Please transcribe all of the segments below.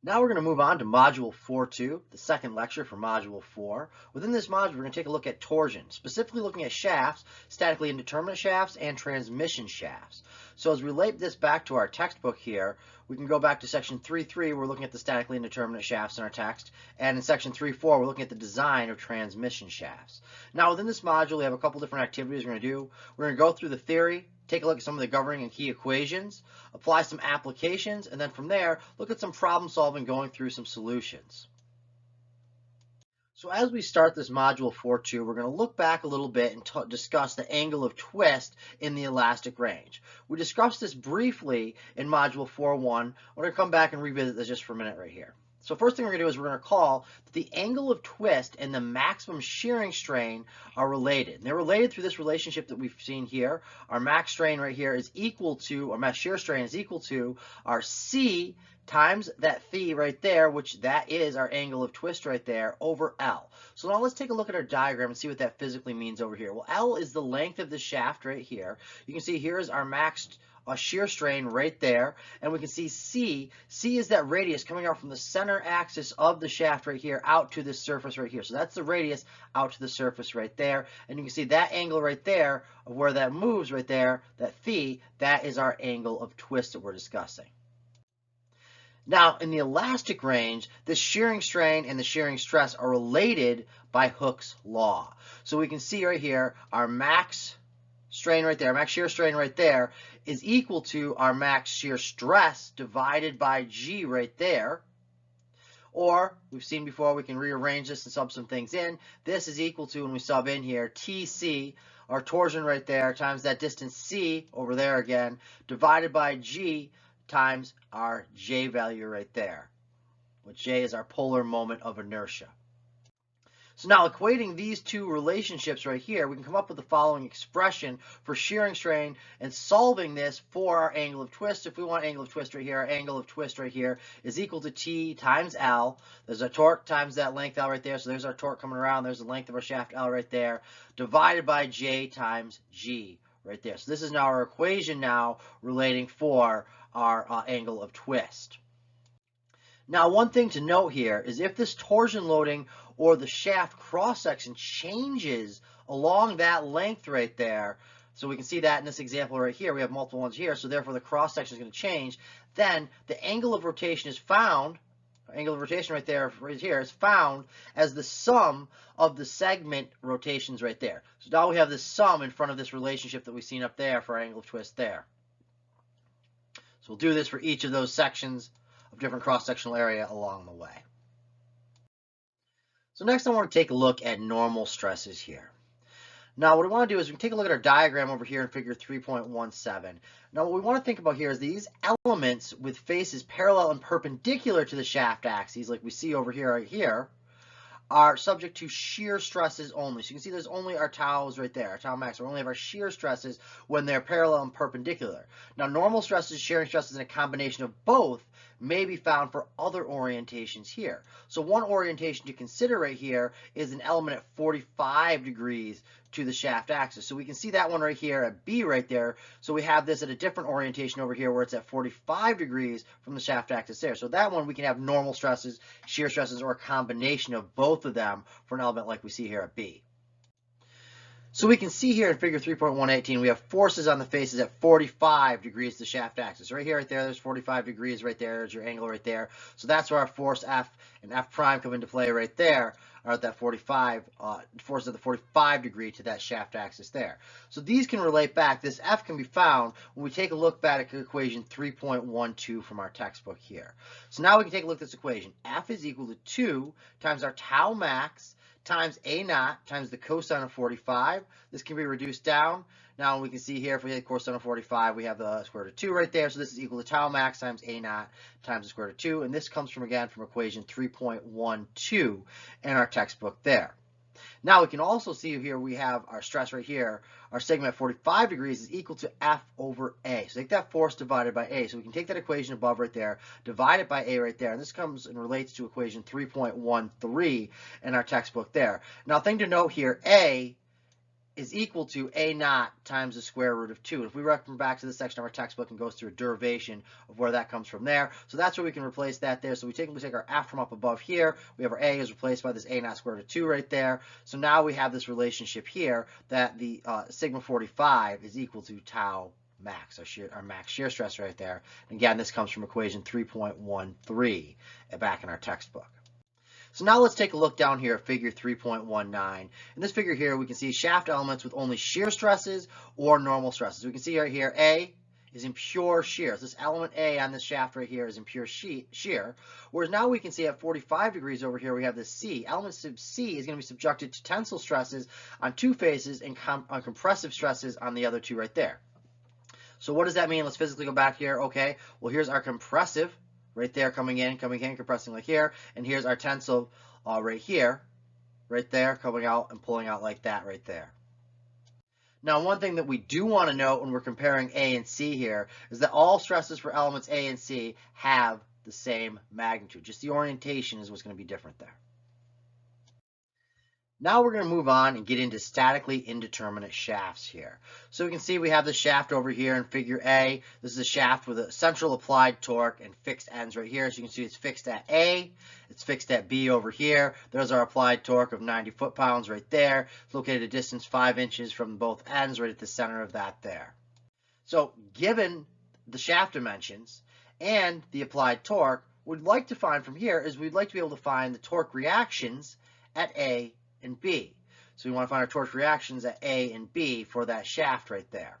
Now we're going to move on to Module 4.2, the second lecture for Module 4. Within this module, we're going to take a look at torsion, specifically looking at shafts, statically indeterminate shafts, and transmission shafts. So as we relate this back to our textbook here, we can go back to section 3.3, we're looking at the statically indeterminate shafts in our text, and in section 3.4, we're looking at the design of transmission shafts. Now within this module, we have a couple different activities we're going to do. We're going to go through the theory, take a look at some of the governing and key equations, apply some applications, and then from there, look at some problem solving going through some solutions. So as we start this module 4.2, we're going to look back a little bit and discuss the angle of twist in the elastic range. We discussed this briefly in module 4.1. We're going to come back and revisit this just for a minute right here. So first thing we're going to do is we're going to call that the angle of twist and the maximum shearing strain are related. And they're related through this relationship that we've seen here. Our max strain right here is equal to, or max shear strain is equal to our C times that phi right there, which that is our angle of twist right there, over L. So now let's take a look at our diagram and see what that physically means over here. Well, L is the length of the shaft right here. You can see here is our max shear strain right there, and we can see C is that radius coming out from the center axis of the shaft right here out to this surface right here. So that's the radius out to the surface right there, and you can see that angle right there of where that moves right there, that phi, that is our angle of twist that we're discussing. Now, in the elastic range, the shearing strain and the shearing stress are related by Hooke's law. So we can see right here, our max strain right there, max shear strain right there, is equal to our max shear stress divided by G right there. Or, we've seen before, we can rearrange this and sub some things in. This is equal to, when we sub in here, TC, our torsion right there, times that distance C over there again, divided by G, times our J value right there, which J is our polar moment of inertia. So now equating these two relationships right here, we can come up with the following expression for shearing strain and solving this for our angle of twist. If we want angle of twist right here, our angle of twist right here is equal to T times L. There's our torque times that length L right there. So there's our torque coming around. There's the length of our shaft L right there, divided by J times G right there. So this is now our equation now relating for our angle of twist. Now, one thing to note here is if this torsion loading or the shaft cross-section changes along that length right there, so we can see that in this example right here, we have multiple ones here, so therefore the cross-section is going to change, then the angle of rotation is found, angle of rotation right there, right here, is found as the sum of the segment rotations right there. So now we have this sum in front of this relationship that we've seen up there for our angle of twist there. So we'll do this for each of those sections of different cross-sectional area along the way. So next I want to take a look at normal stresses here. Now what we want to do is we can take a look at our diagram over here in figure 3.17. Now what we want to think about here is these elements with faces parallel and perpendicular to the shaft axes, like we see over here right here, are subject to shear stresses only. So you can see there's only our taus right there, our tau max. We only have our shear stresses when they're parallel and perpendicular. Now normal stresses, shearing stresses, and a combination of both may be found for other orientations here. So one orientation to consider right here is an element at 45 degrees to the shaft axis. So we can see that one right here at B right there. So we have this at a different orientation over here where it's at 45 degrees from the shaft axis there. So that one we can have normal stresses, shear stresses, or a combination of both of them for an element like we see here at B. So we can see here in figure 3.118, we have forces on the faces at 45 degrees to the shaft axis. Right here, right there, there's 45 degrees right there, there's your angle right there. So that's where our force F and F prime come into play right there, are at that 45, forces at the 45 degree to that shaft axis there. So these can relate back. This F can be found when we take a look back at equation 3.12 from our textbook here. So now we can take a look at this equation. F is equal to 2 times our tau max times A naught times the cosine of 45. This can be reduced down. Now we can see here, if we hit cosine of 45, we have the square root of 2 right there. So this is equal to tau max times A naught times the square root of 2. And this comes from, again, from equation 3.12 in our textbook there. Now we can also see here we have our stress right here. Our sigma at 45 degrees is equal to F over A. So take that force divided by A. So we can take that equation above right there, divide it by A right there. And this comes and relates to equation 3.13 in our textbook there. Now, thing to note here, A is equal to A naught times the square root of 2. And if we refer back to this section of our textbook and goes through a derivation of where that comes from there. So that's where we can replace that there. So we take our F from up above here. We have our A is replaced by this A naught square root of 2 right there. So now we have this relationship here that the sigma 45 is equal to tau max, our max shear stress right there. And again, this comes from equation 3.13 back in our textbook. So now let's take a look down here at figure 3.19. In this figure here, we can see shaft elements with only shear stresses or normal stresses. We can see right here, A is in pure shear. So this element A on this shaft right here is in pure shear. Whereas now we can see at 45 degrees over here, we have this C. Element C is going to be subjected to tensile stresses on two faces and compressive stresses on the other two right there. So what does that mean? Let's physically go back here. Okay, well here's our compressive right there coming in, compressing like here, and here's our tensile right here, right there, coming out and pulling out like that right there. Now, one thing that we do want to note when we're comparing A and C here is that all stresses for elements A and C have the same magnitude. Just the orientation is what's going to be different there. Now we're going to move on and get into statically indeterminate shafts here. So we can see we have the shaft over here in figure A. This is a shaft with a central applied torque and fixed ends right here. So you can see it's fixed at A, it's fixed at B over here. There's our applied torque of 90 foot-pounds right there. It's located at a distance 5 inches from both ends right at the center of that there. So given the shaft dimensions and the applied torque, what we'd like to find from here is we'd like to be able to find the torque reactions at A and B. So we want to find our torque reactions at A and B for that shaft right there.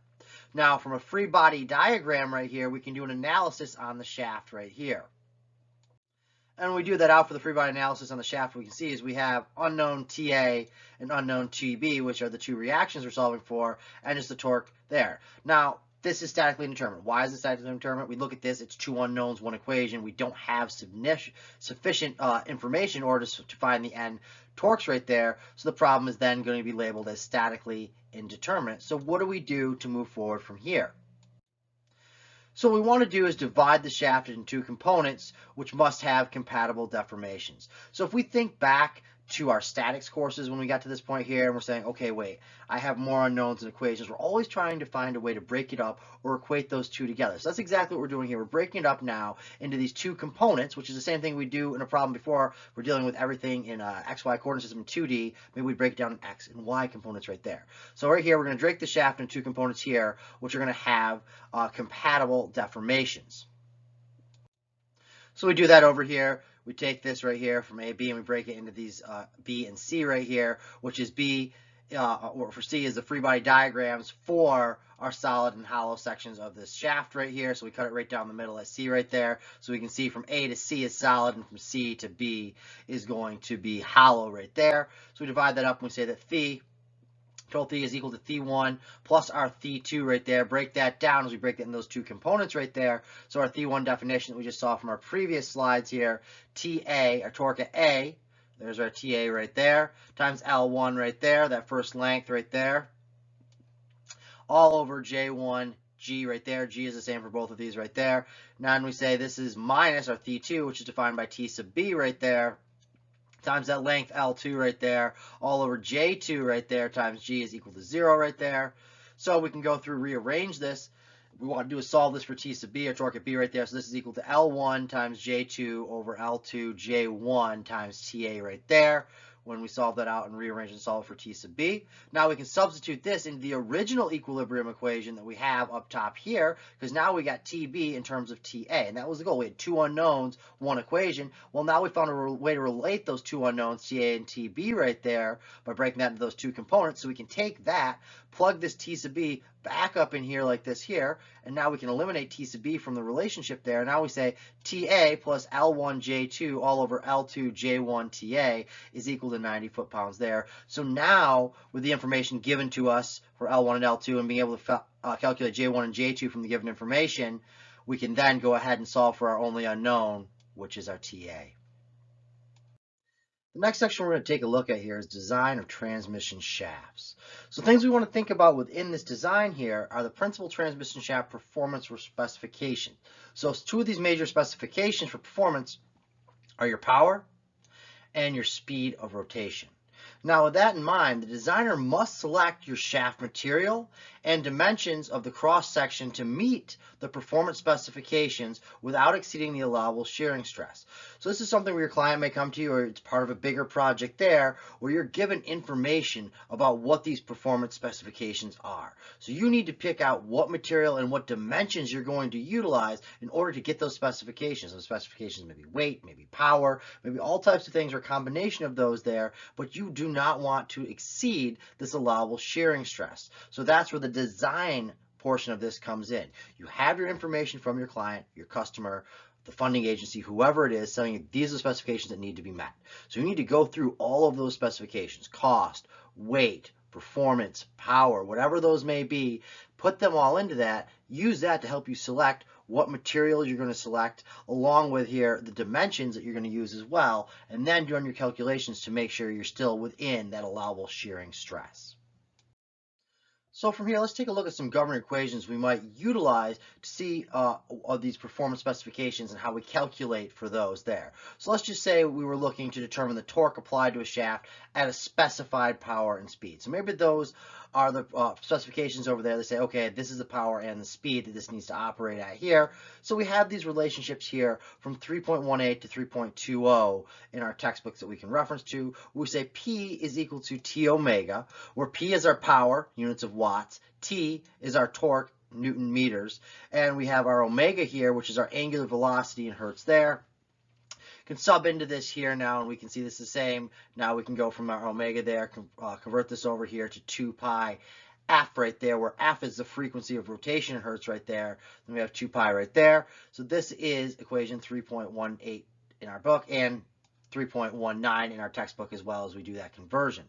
Now from a free body diagram right here, we can do an analysis on the shaft right here. And when we do that out for the free body analysis on the shaft, what we can see is we have unknown TA and unknown TB, which are the two reactions we're solving for, and just the torque there. Now, this is statically indeterminate. Why is it statically indeterminate? We look at this, it's two unknowns, one equation. We don't have sufficient information in order to find the end torques right there. So the problem is then going to be labeled as statically indeterminate. So what do we do to move forward from here? So what we want to do is divide the shaft into two components, which must have compatible deformations. So if we think back to our statics courses when we got to this point here and we're saying, okay, wait, I have more unknowns and equations. We're always trying to find a way to break it up or equate those two together. So that's exactly what we're doing here. We're breaking it up now into these two components, which is the same thing we do in a problem before. We're dealing with everything in XY coordinate system in 2D. Maybe we break it down in X and Y components right there. So right here, we're going to break the shaft into two components here, which are going to have compatible deformations. So we do that over here. We take this right here from A, B, and we break it into these B and C right here, which is B, or for C is the free body diagrams for our solid and hollow sections of this shaft right here. So we cut it right down the middle at C right there. So we can see from A to C is solid, and from C to B is going to be hollow right there. So we divide that up and we say that total phi is equal to phi1 plus our phi2 right there. Break that down as we break it in those two components right there. So our phi1 definition that we just saw from our previous slides here, TA, our torque at A, there's our TA right there, times L1 right there, that first length right there, all over J1 G right there. G is the same for both of these right there. Now when we say this is minus our phi2, which is defined by T sub B right there, times that length L2 right there, all over J2 right there, times G is equal to 0 right there. So we can go through, rearrange this. What we want to do is solve this for T sub B, or torque at B right there. So this is equal to L1 times J2 over L2 J1 times TA right there. When we solve that out and rearrange and solve for T sub B. Now we can substitute this into the original equilibrium equation that we have up top here, because now we got TB in terms of TA, and that was the goal. We had two unknowns, one equation. Well, now we found a way to relate those two unknowns, TA and TB right there, by breaking that into those two components. So we can take that, plug this T sub B back up in here like this here, and now we can eliminate T sub B from the relationship there. Now we say TA plus L1 J2 all over L2 J1 TA is equal to 90 foot-pounds there. So now, with the information given to us for L1 and L2 and being able to calculate J1 and J2 from the given information, we can then go ahead and solve for our only unknown, which is our TA. The next section we're going to take a look at here is design of transmission shafts. So things we want to think about within this design here are the principal transmission shaft performance specifications. So two of these major specifications for performance are your power and your speed of rotation. Now, with that in mind, the designer must select your shaft material and dimensions of the cross-section to meet the performance specifications without exceeding the allowable shearing stress. So this is something where your client may come to you, or it's part of a bigger project there, where you're given information about what these performance specifications are. So you need to pick out what material and what dimensions you're going to utilize in order to get those specifications. Those specifications may be weight, maybe power, maybe all types of things, or a combination of those there, but you do not want to exceed this allowable shearing stress. So that's where the design portion of this comes in. You have your information from your client, your customer, the funding agency, whoever it is, telling you these are the specifications that need to be met. So you need to go through all of those specifications: cost, weight, performance, power, whatever those may be, put them all into that, use that to help you select what materials you're going to select, along with here the dimensions that you're going to use as well, and then run your calculations to make sure you're still within that allowable shearing stress. So from here, let's take a look at some governing equations we might utilize to see these performance specifications and how we calculate for those there. So let's just say we were looking to determine the torque applied to a shaft at a specified power and speed. So maybe those are the specifications over there. They say, okay, this is the power and the speed that this needs to operate at here. So we have these relationships here from 3.18 to 3.20 in our textbooks that we can reference to. We say P is equal to T omega, where P is our power, units of watts, T is our torque, Newton meters, and we have our omega here, which is our angular velocity in hertz there. Can sub into this here now, and we can see this is the same. Now we can go from our omega there, convert this over here to 2 pi f right there, where f is the frequency of rotation in hertz right there. Then we have 2 pi right there. So this is equation 3.18 in our book, and 3.19 in our textbook as well, as we do that conversion.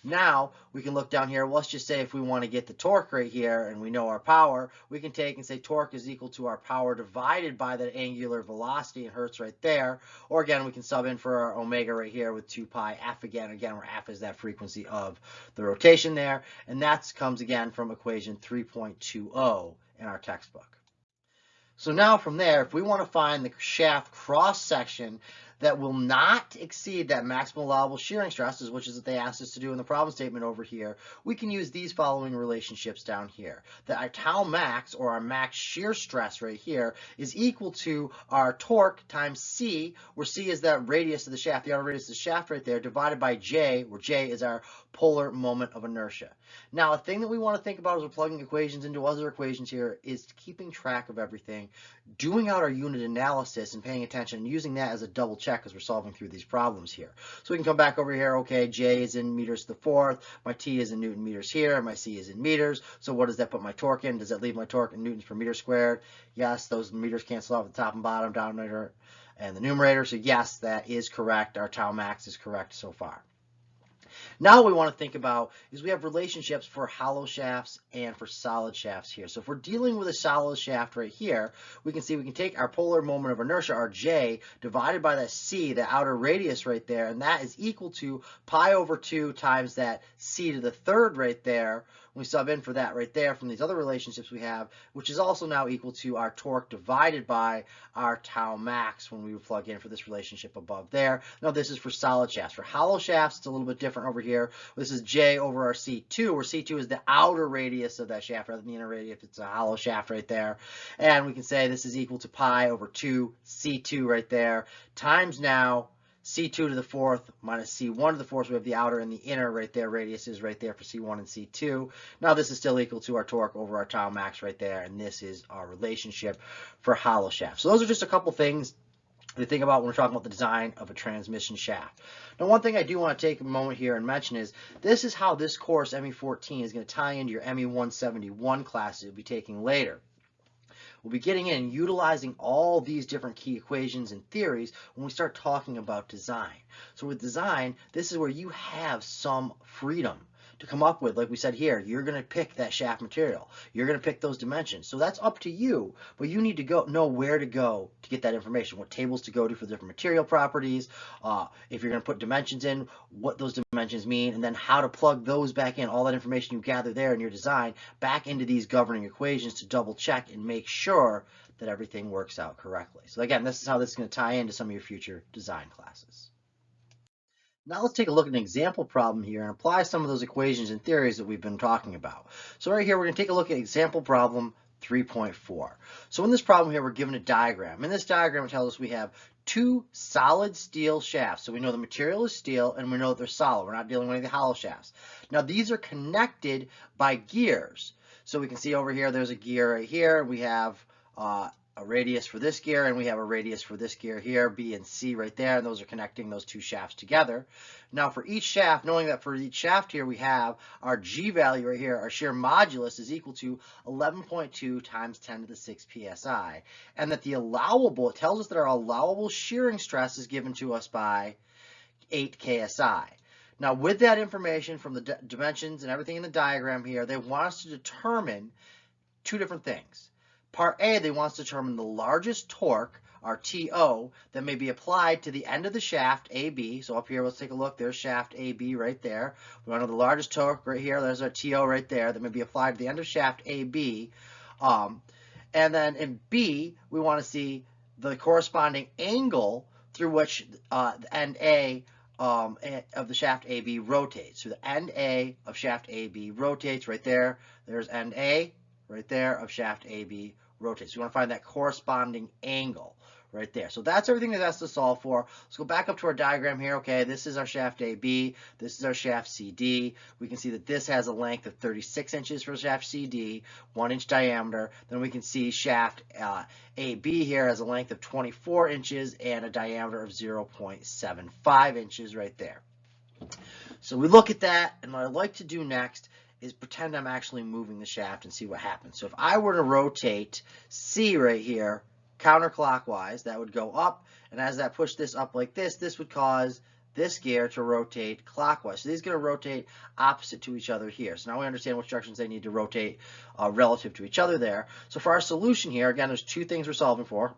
Now we can look down here. Let's just say if we want to get the torque right here and we know our power, we can take and say torque is equal to our power divided by that angular velocity in hertz right there. Or again, we can sub in for our omega right here with 2 pi f again, where f is that frequency of the rotation there. And that comes again from equation 3.20 in our textbook. So now from there, if we want to find the shaft cross section that will not exceed that maximum allowable shearing stresses, which is what they asked us to do in the problem statement over here, we can use these following relationships down here. That our tau max, or our max shear stress right here, is equal to our torque times C, where C is that radius of the shaft, the outer radius of the shaft right there, divided by J, where J is our polar moment of inertia. Now, a thing that we want to think about as we're plugging equations into other equations here is keeping track of everything, doing out our unit analysis and paying attention, and using that as a double check as we're solving through these problems here. So we can come back over here. Okay, J is in meters to the fourth, my T is in Newton meters here, and my C is in meters. So what does that put my torque in? Does that leave my torque in newtons per meter squared? Yes, those meters cancel out at the top and bottom, denominator and the numerator. So yes, that is correct. Our tau max is correct so far. Now what we want to think about is we have relationships for hollow shafts and for solid shafts here. So if we're dealing with a solid shaft right here, we can see we can take our polar moment of inertia, our J, divided by that C, the outer radius right there, and that is equal to pi over 2 times that C to the third right there. We sub in for that right there from these other relationships we have, which is also now equal to our torque divided by our tau max when we plug in for this relationship above there. Now this is for solid shafts. For hollow shafts, it's a little bit different over here. This is J over our C2, where C2 is the outer radius of that shaft rather than the inner radius if it's a hollow shaft right there. And we can say this is equal to pi over 2 C2 right there, times now C2 to the fourth minus C1 to the fourth. So we have the outer and the inner right there. Radius is right there for C1 and C2. Now this is still equal to our torque over our tau max right there. And this is our relationship for hollow shafts. So those are just a couple things to think about when we're talking about the design of a transmission shaft. Now, one thing I do want to take a moment here and mention is this is how this course, ME14, is going to tie into your ME171 class you'll be taking later. We'll be getting in and utilizing all these different key equations and theories when we start talking about design. So with design, this is where you have some freedom to come up with, like we said here, you're going to pick that shaft material. You're going to pick those dimensions. So that's up to you, but you need to know where to go to get that information, what tables to go to for different material properties, if you're going to put dimensions in, what those dimensions mean, and then how to plug those back in, all that information you gather there in your design, back into these governing equations to double check and make sure that everything works out correctly. So again, this is how this is going to tie into some of your future design classes. Now let's take a look at an example problem here and apply some of those equations and theories that we've been talking about. So right here, we're going to take a look at example problem 3.4. So in this problem here, we're given a diagram. In this diagram, it tells us we have two solid steel shafts. So we know the material is steel and we know that they're solid. We're not dealing with any of the hollow shafts. Now these are connected by gears. So we can see over here, there's a gear right here. We have a radius for this gear, and we have a radius for this gear here, B and C right there, and those are connecting those two shafts together. Now for each shaft, knowing that for each shaft here we have our G value right here, our shear modulus is equal to 11.2 times 10 to the 6 psi, and that the allowable, it tells us that our allowable shearing stress is given to us by 8 ksi. Now with that information from the dimensions and everything in the diagram here, they want us to determine two different things. Part A, they want us to determine the largest torque, our TO, that may be applied to the end of the shaft, AB. So up here, let's take a look. There's shaft AB right there. We want to know the largest torque right here. There's our TO right there that may be applied to the end of shaft AB. And then in B, we want to see the corresponding angle through which the end A of the shaft AB rotates. So the end A of shaft AB rotates right there. There's end A right there of shaft AB rotates. So we want to find that corresponding angle right there. So that's everything that has to solve for. Let's go back up to our diagram here. Okay, this is our shaft AB. This is our shaft CD. We can see that this has a length of 36 inches for shaft CD, 1 inch diameter. Then we can see shaft AB here has a length of 24 inches and a diameter of 0.75 inches right there. So we look at that, and what I'd like to do next is pretend I'm actually moving the shaft and see what happens. So if I were to rotate C right here counterclockwise, that would go up, and as that pushed this up like this would cause this gear to rotate clockwise. So these are going to rotate opposite to each other here. So now we understand which directions they need to rotate relative to each other there. So for our solution here, again, there's two things we're solving for: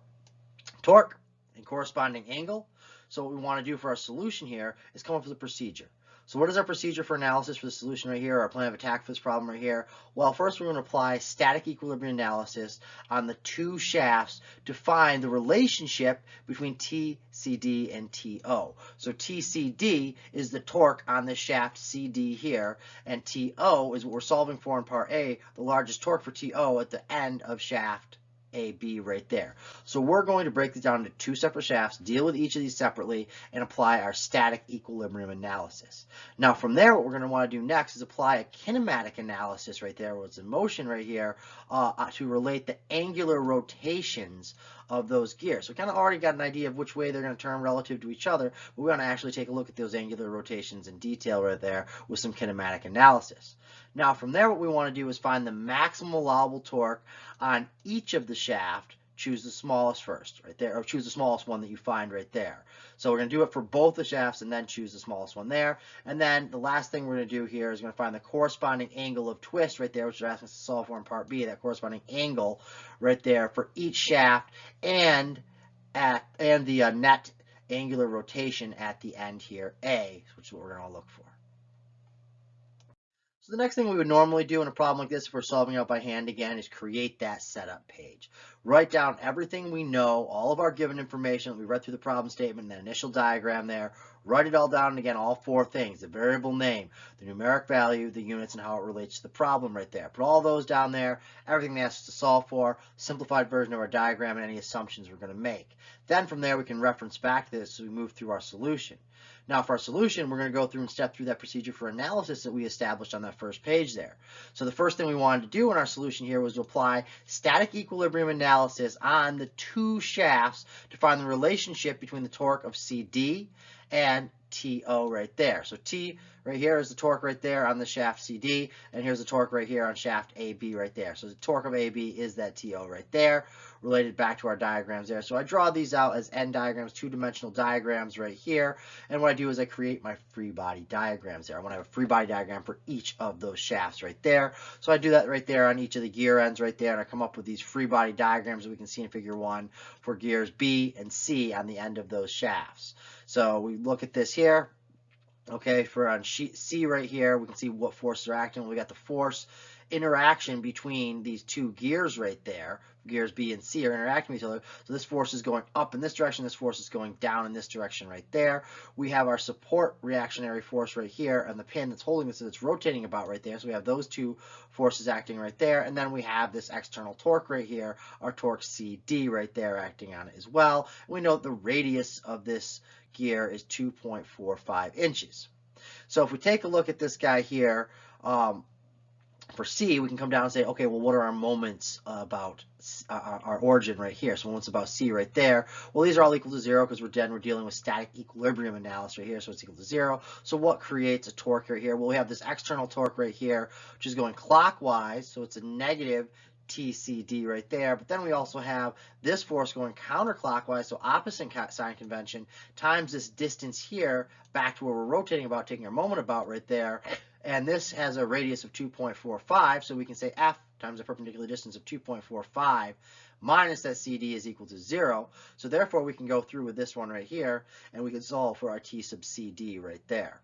torque and corresponding angle. So what we want to do for our solution here is come up with a procedure. So what is our procedure for analysis for the solution right here, our plan of attack for this problem right here? Well, first we're going to apply static equilibrium analysis on the two shafts to find the relationship between TCD and TO. So TCD is the torque on the shaft CD here, and TO is what we're solving for in part A, the largest torque for TO at the end of shaft AB right there. So we're going to break this down into two separate shafts, deal with each of these separately, and apply our static equilibrium analysis. Now from there, what we're going to want to do next is apply a kinematic analysis right there, what's in motion right here, to relate the angular rotations of those gears. So we kind of already got an idea of which way they're going to turn relative to each other, but we want to actually take a look at those angular rotations in detail right there with some kinematic analysis. Now from there, what we want to do is find the maximum allowable torque on each of the shaft. Choose the smallest first right there, or choose the smallest one that you find right there. So we're going to do it for both the shafts and then choose the smallest one there. And then the last thing we're going to do here is going to find the corresponding angle of twist right there, which is asking us to solve for in part B, that corresponding angle right there for each shaft, and the net angular rotation at the end here, A, which is what we're going to look for. So the next thing we would normally do in a problem like this, if we're solving out by hand again, is create that setup page. Write down everything we know, all of our given information that we read through the problem statement, and the initial diagram there. Write it all down, and again, all four things: the variable name, the numeric value, the units, and how it relates to the problem right there. Put all those down there, everything they ask us to solve for, simplified version of our diagram, and any assumptions we're going to make. Then from there, we can reference back to this as we move through our solution. Now for our solution, we're going to go through and step through that procedure for analysis that we established on that first page there. So the first thing we wanted to do in our solution here was to apply static equilibrium analysis on the two shafts to find the relationship between the torque of CD and TO right there. So T right here is the torque right there on the shaft CD, and here's the torque right here on shaft AB right there. So the torque of AB is that TO right there, related back to our diagrams there. So I draw these out as N diagrams, two-dimensional diagrams right here, and what I do is I create my free body diagrams there. I want to have a free body diagram for each of those shafts right there. So I do that right there on each of the gear ends right there, and I come up with these free body diagrams that we can see in figure 1 for gears B and C on the end of those shafts. So we look at this here. Okay, for on sheet C right here, we can see what forces are acting. We got the force interaction between these two gears right there. Gears B and C are interacting with each other. So this force is going up in this direction, this force is going down in this direction right there. We have our support reactionary force right here, and the pin that's holding this that's rotating about right there. So we have those two forces acting right there, and then we have this external torque right here, our torque CD right there acting on it as well. We know the radius of this gear is 2.45 inches. So if we take a look at this guy here, for C, we can come down and say, okay, well, what are our moments about our origin right here? So moments about C right there. Well, these are all equal to 0 because we're dealing with static equilibrium analysis right here, so it's equal to 0. So what creates a torque right here? Well, we have this external torque right here, which is going clockwise, so it's a negative TCD right there. But then we also have this force going counterclockwise, so opposite sign convention, times this distance here back to where we're rotating about, taking our moment about right there. And this has a radius of 2.45, so we can say F times the perpendicular distance of 2.45 minus that CD is equal to 0. So therefore, we can go through with this one right here, and we can solve for our T sub CD right there,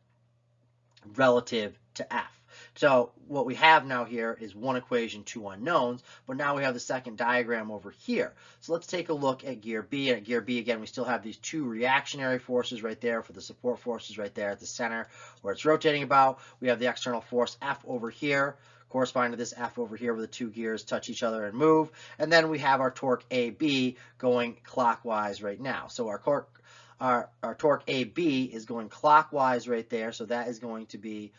relative to F. So what we have now here is one equation, two unknowns, but now we have the second diagram over here. So let's take a look at gear B. And at gear B, again, we still have these two reactionary forces right there for the support forces right there at the center where it's rotating about. We have the external force F over here, corresponding to this F over here where the two gears touch each other and move. And then we have our torque AB going clockwise right now. So our torque AB is going clockwise right there, so that is going to be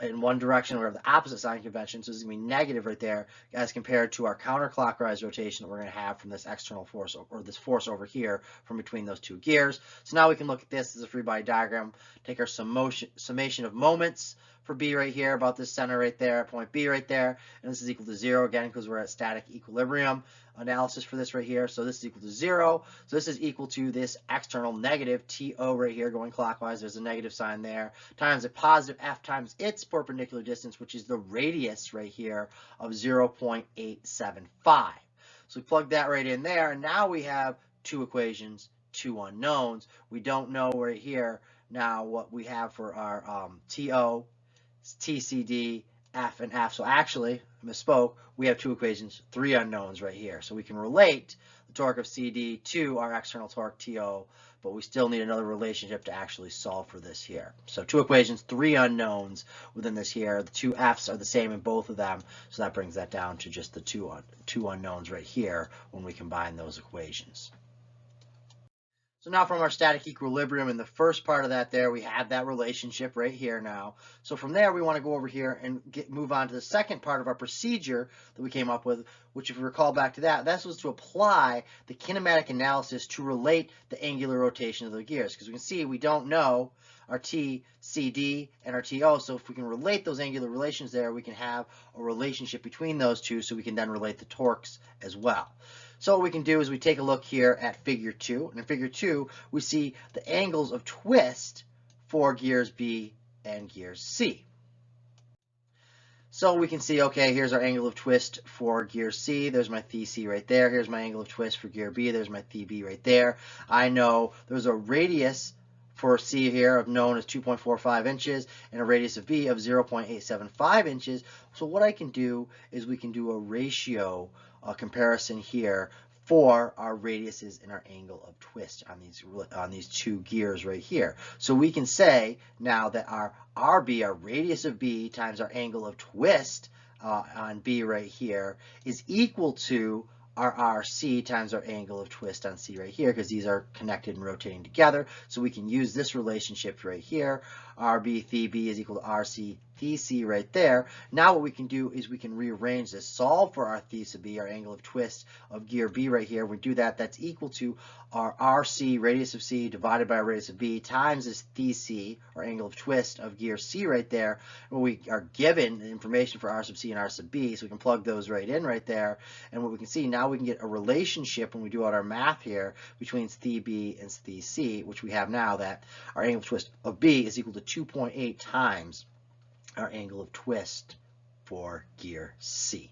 in one direction. We have the opposite sign convention, so this is going to be negative right there as compared to our counterclockwise rotation that we're going to have from this external force, or this force over here from between those two gears. So now we can look at this as a free body diagram, take our summation of moments for B right here, about this center right there, point B right there, and this is equal to 0 again because we're at static equilibrium analysis for this right here. So this is equal to 0. So this is equal to this external negative TO right here going clockwise. There's a negative sign there, times a positive F times its perpendicular distance, which is the radius right here of 0.875. So we plug that right in there, and now we have two equations, two unknowns. We don't know right here now what we have for our TO, TCD, F, and F. So actually, I misspoke, we have two equations, three unknowns right here. So we can relate the torque of CD to our external torque TO, but we still need another relationship to actually solve for this here. So two equations, three unknowns within this here. The two F's are the same in both of them, so that brings that down to just the two unknowns right here when we combine those equations. So now from our static equilibrium in the first part of that there, we have that relationship right here now. So from there, we want to go over here and move on to the second part of our procedure that we came up with, which if you recall back to that, this was to apply the kinematic analysis to relate the angular rotation of the gears. Because we can see we don't know our T, CD, and our TO, so if we can relate those angular relations there, we can have a relationship between those two, so we can then relate the torques as well. So what we can do is we take a look here at figure 2, and in figure 2, we see the angles of twist for gears B and gears C. So we can see, okay, here's our angle of twist for gear C. There's my Θ right there. Here's my angle of twist for gear B. There's my Θb right there. I know there's a radius for C here of known as 2.45 inches and a radius of B of 0.875 inches. So what I can do is we can do a ratio comparison here for our radiuses and our angle of twist on these two gears right here. So we can say now that our RB, our radius of B, times our angle of twist on B right here is equal to our RC times our angle of twist on C right here, because these are connected and rotating together. So we can use this relationship right here. RB Θb is equal to RC Θc right there. Now what we can do is we can rearrange this, solve for our Θ sub B, our angle of twist of gear B right here. When we do that, that's equal to our RC, radius of C, divided by our radius of B, times this Θc, our angle of twist of gear C right there. Where we are given the information for R sub C and R sub B, so we can plug those right in right there. And what we can see, now we can get a relationship when we do out our math here between Θb and Θc, which we have now that our angle of twist of B is equal to 2.8 times our angle of twist for gear C.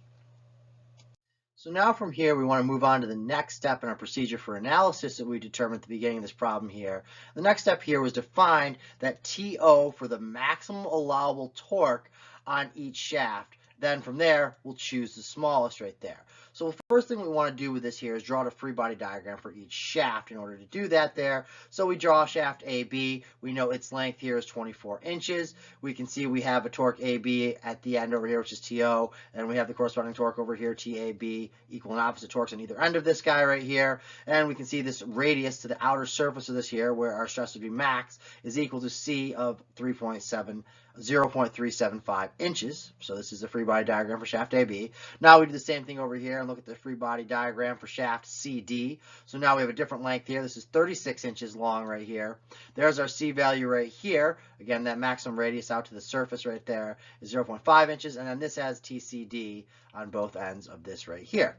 So now from here, we want to move on to the next step in our procedure for analysis that we determined at the beginning of this problem here. The next step here was to find that TO for the maximum allowable torque on each shaft Then from there, we'll choose the smallest right there. So the first thing we want to do with this here is draw a free body diagram for each shaft in order to do that there. So we draw shaft AB. We know its length here is 24 inches. We can see we have a torque AB at the end over here, which is TO, and we have the corresponding torque over here, TAB, equal and opposite torques on either end of this guy right here. And we can see this radius to the outer surface of this here, where our stress would be max, is equal to C of 0.375 inches. So this is the free body diagram for shaft AB. Now we do the same thing over here and look at the free body diagram for shaft CD. So now we have a different length here. This is 36 inches long right here. There's our C value right here. Again, that maximum radius out to the surface right there is 0.5 inches. And then this has TCD on both ends of this right here.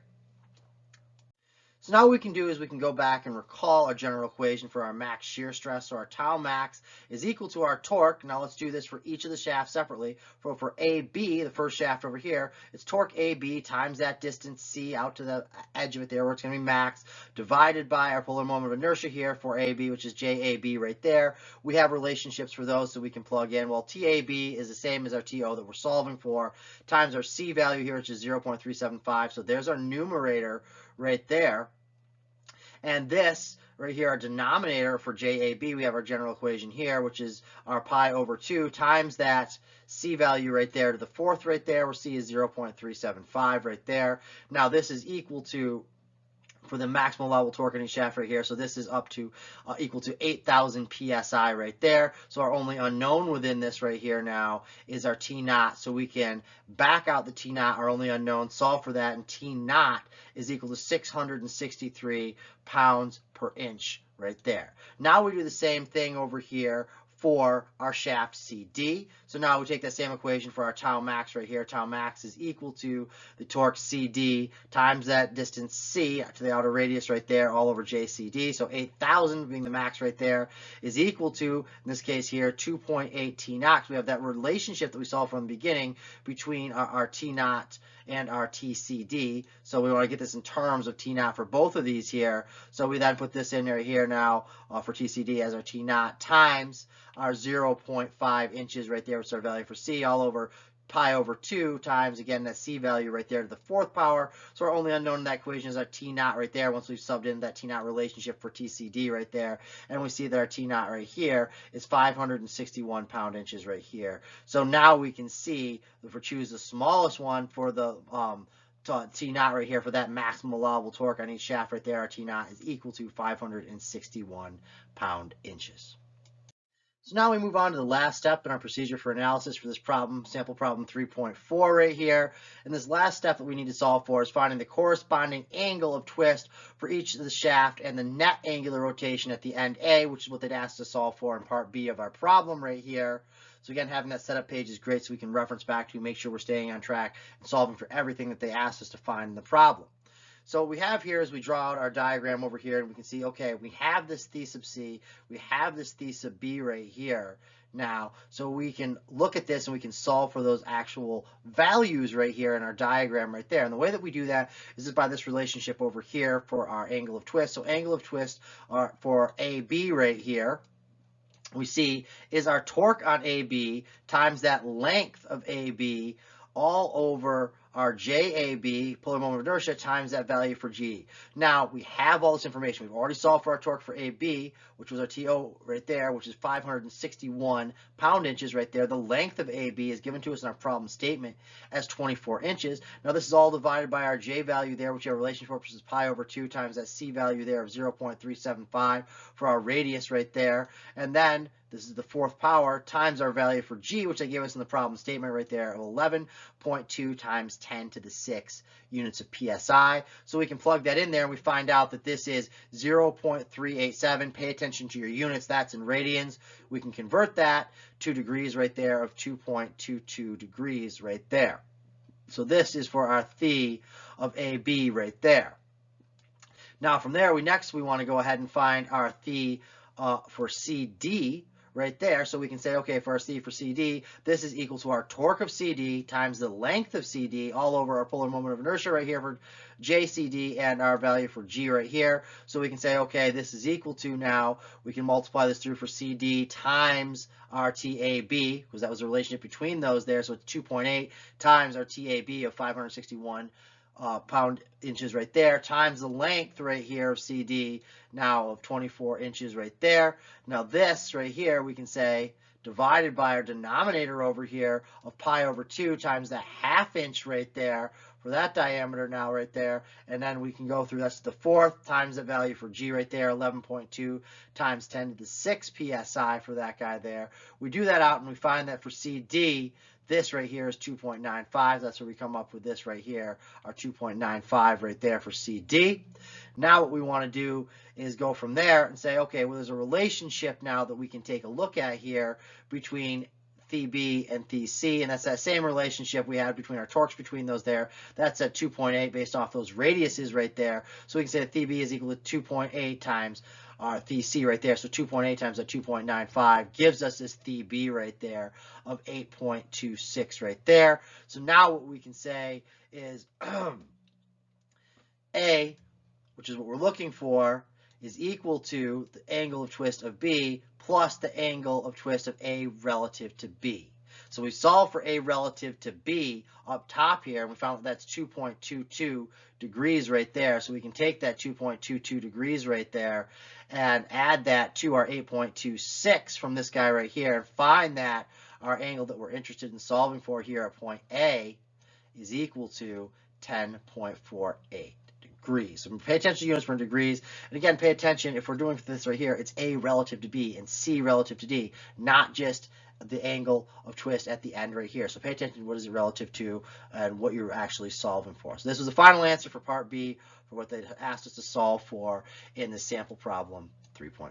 So now what we can do is we can go back and recall our general equation for our max shear stress. So our tau max is equal to our torque. Now let's do this for each of the shafts separately. For AB, the first shaft over here, it's torque AB times that distance C out to the edge of it there, where it's going to be max, divided by our polar moment of inertia here for AB, which is JAB right there. We have relationships for those so we can plug in. Well, TAB is the same as our TO that we're solving for, times our C value here, which is 0.375. So there's our numerator right there. And this right here, our denominator for JAB, we have our general equation here, which is our pi over 2 times that C value right there to the fourth right there, where C is 0.375 right there. Now this is equal to, for the maximum level torque in each shaft right here, so this is up to equal to 8,000 psi right there. So our only unknown within this right here now is our T naught. So we can back out the T naught, our only unknown, solve for that, and T naught is equal to 663 pounds per inch right there. Now we do the same thing over here for our shaft CD. So now we take that same equation for our tau max right here. Tau max is equal to the torque CD times that distance C to the outer radius right there, all over JCD. So 8,000 being the max right there is equal to, in this case here, 2.8 T naught. We have that relationship that we saw from the beginning between our T naught and our TCD. So we want to get this in terms of T naught for both of these here. So we then put this in right here now for TCD as our T naught times our 0.5 inches right there, which is our value for C, all over pi over 2 times, again, that C value right there to the fourth power. So our only unknown in that equation is our T naught right there, once we've subbed in that T naught relationship for TCD right there. And we see that our T naught right here is 561 pound-inches right here. So now we can see, if we choose the smallest one for the T naught right here, for that maximum allowable torque on each shaft right there, our T naught is equal to 561 pound-inches. So now we move on to the last step in our procedure for analysis for this problem, sample problem 3.4 right here. And this last step that we need to solve for is finding the corresponding angle of twist for each of the shaft and the net angular rotation at the end A, which is what they'd asked to solve for in part B of our problem right here. So again, having that setup page is great so we can reference back to, make sure we're staying on track and solving for everything that they asked us to find in the problem. So what we have here is we draw out our diagram over here, and we can see, okay, we have this Phi sub C, we have this Phi sub B right here now, so we can look at this and we can solve for those actual values right here in our diagram right there. And the way that we do that is by this relationship over here for our angle of twist. So angle of twist for AB right here, we see is our torque on AB times that length of AB all over our JAB, polar moment of inertia, times that value for G. Now, we have all this information. We've already solved for our torque for AB, which was our TO right there, which is 561 pound-inches right there. The length of AB is given to us in our problem statement as 24 inches. Now, this is all divided by our J value there, which we have a relation for, which is pi over 2 times that C value there of 0.375 for our radius right there. And then this is the fourth power times our value for G, which they gave us in the problem statement right there of 11.2 times 10 to the 6 units of PSI. So we can plug that in there and we find out that this is 0.387. Pay attention to your units. That's in radians. We can convert that to degrees right there of 2.22 degrees right there. So this is for our Phi of AB right there. Now from there, we want to go ahead and find our Phi for CD right there. So we can say, okay, for our C for CD, this is equal to our torque of CD times the length of CD all over our polar moment of inertia right here for JCD and our value for G right here. So we can say, okay, this is equal to now, we can multiply this through for CD times our TAB, because that was the relationship between those there. So it's 2.8 times our TAB of 561 pound inches right there, times the length right here of CD now of 24 inches right there. Now this right here, we can say divided by our denominator over here of pi over 2 times the half inch right there for that diameter now right there. And then we can go through, that's the fourth times the value for G right there, 11.2 times 10 to the 6 psi for that guy there. We do that out and we find that for CD, this right here is 2.95. That's where we come up with this right here, our 2.95 right there for CD. Now what we want to do is go from there and say, okay, well, there's a relationship now that we can take a look at here between Pb and Pc, and that's that same relationship we had between our torques between those there. That's at 2.8 based off those radiuses right there. So we can say that Pb is equal to 2.8 times our Pc right there. So 2.8 times that 2.95 gives us this Pb right there of 8.26 right there. So now what we can say is A, which is what we're looking for, is equal to the angle of twist of B plus the angle of twist of A relative to B. So we solve for A relative to B up top here, and we found that that's 2.22 degrees right there. So we can take that 2.22 degrees right there and add that to our 8.26 from this guy right here and find that our angle that we're interested in solving for here at point A is equal to 10.48 degrees. So pay attention to units for degrees. And again, pay attention, if we're doing this right here, it's A relative to B and C relative to D, not just the angle of twist at the end right here. So pay attention to what is it relative to and what you're actually solving for. So this was the final answer for part B for what they asked us to solve for in the sample problem 3.4.